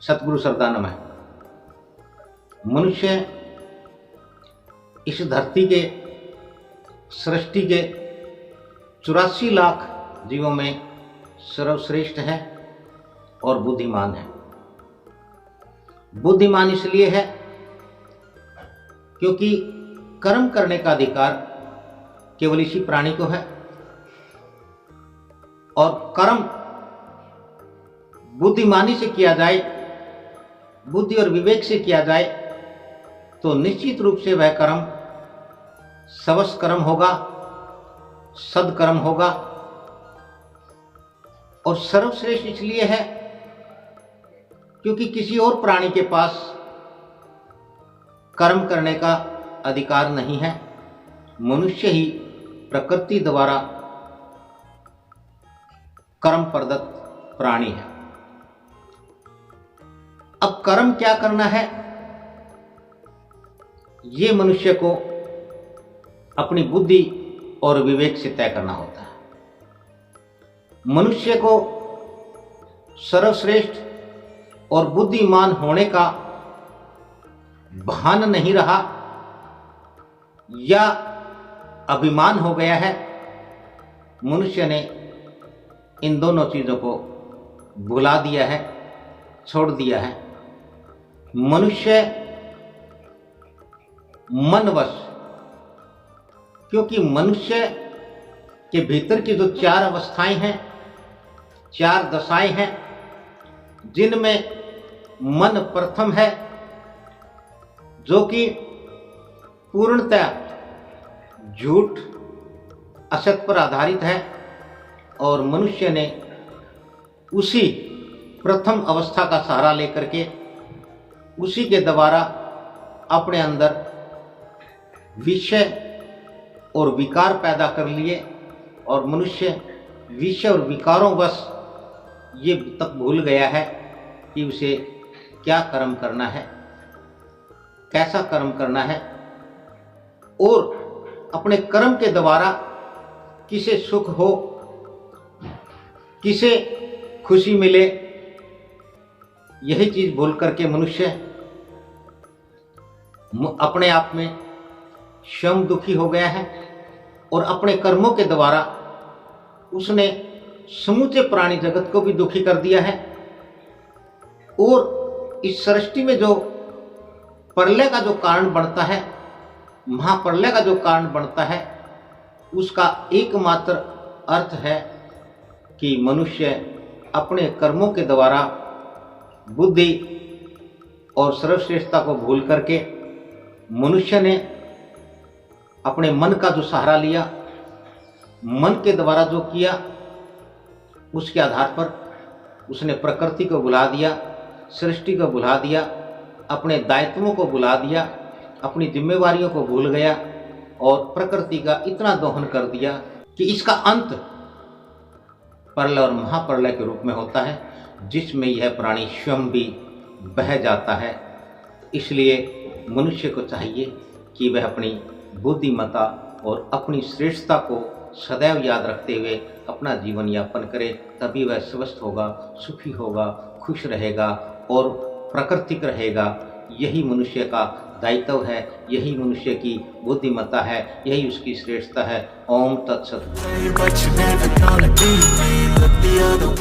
सतगुरु सरदानम है। मनुष्य इस धरती के सृष्टि के 84 लाख जीवों में सर्वश्रेष्ठ है और बुद्धिमान है। बुद्धिमान इसलिए है क्योंकि कर्म करने का अधिकार केवल इसी प्राणी को है, और कर्म बुद्धिमानी से किया जाए, बुद्धि और विवेक से किया जाए तो निश्चित रूप से वह कर्म सवस कर्म होगा, सदकर्म होगा। और सर्वश्रेष्ठ इसलिए है क्योंकि किसी और प्राणी के पास कर्म करने का अधिकार नहीं है। मनुष्य ही प्रकृति द्वारा कर्म प्रदत्त प्राणी है। अब कर्म क्या करना है, ये मनुष्य को अपनी बुद्धि और विवेक से तय करना होता है। मनुष्य को सर्वश्रेष्ठ और बुद्धिमान होने का भान नहीं रहा या अभिमान हो गया है। मनुष्य ने इन दोनों चीजों को भुला दिया है, छोड़ दिया है। मनुष्य मनवश, क्योंकि मनुष्य के भीतर की जो 4 अवस्थाएं हैं, 4 दशाएं हैं, जिनमें मन प्रथम है, जो कि पूर्णतः झूठ असत पर आधारित है, और मनुष्य ने उसी प्रथम अवस्था का सहारा लेकर के उसी के द्वारा अपने अंदर विषय और विकार पैदा कर लिए, और मनुष्य विषय और विकारों वश ये तक भूल गया है कि उसे क्या कर्म करना है, कैसा कर्म करना है, और अपने कर्म के द्वारा किसे सुख हो, किसे खुशी मिले, यही चीज भूल करके मनुष्य अपने आप में स्वयं दुखी हो गया है, और अपने कर्मों के द्वारा उसने समूचे प्राणी जगत को भी दुखी कर दिया है। और इस सृष्टि में जो प्रलय का जो कारण बनता है, महाप्रलय का जो कारण बनता है, उसका एकमात्र अर्थ है कि मनुष्य अपने कर्मों के द्वारा बुद्धि और सर्वश्रेष्ठता को भूल करके मनुष्य ने अपने मन का जो सहारा लिया, मन के द्वारा जो किया, उसके आधार पर उसने प्रकृति को भुला दिया, सृष्टि को भुला दिया, अपने दायित्वों को भुला दिया, अपनी जिम्मेवारियों को भूल गया, और प्रकृति का इतना दोहन कर दिया कि इसका अंत प्रलय और महाप्रलय के रूप में होता है, जिसमें यह प्राणी स्वयं भी बह जाता है। इसलिए मनुष्य को चाहिए कि वह अपनी बुद्धिमत्ता और अपनी श्रेष्ठता को सदैव याद रखते हुए अपना जीवन यापन करे, तभी वह स्वस्थ होगा, सुखी होगा, खुश रहेगा और प्राकृतिक रहेगा। यही मनुष्य का दायित्व है, यही मनुष्य की बुद्धिमत्ता है, यही उसकी श्रेष्ठता है। ओम तत्सत।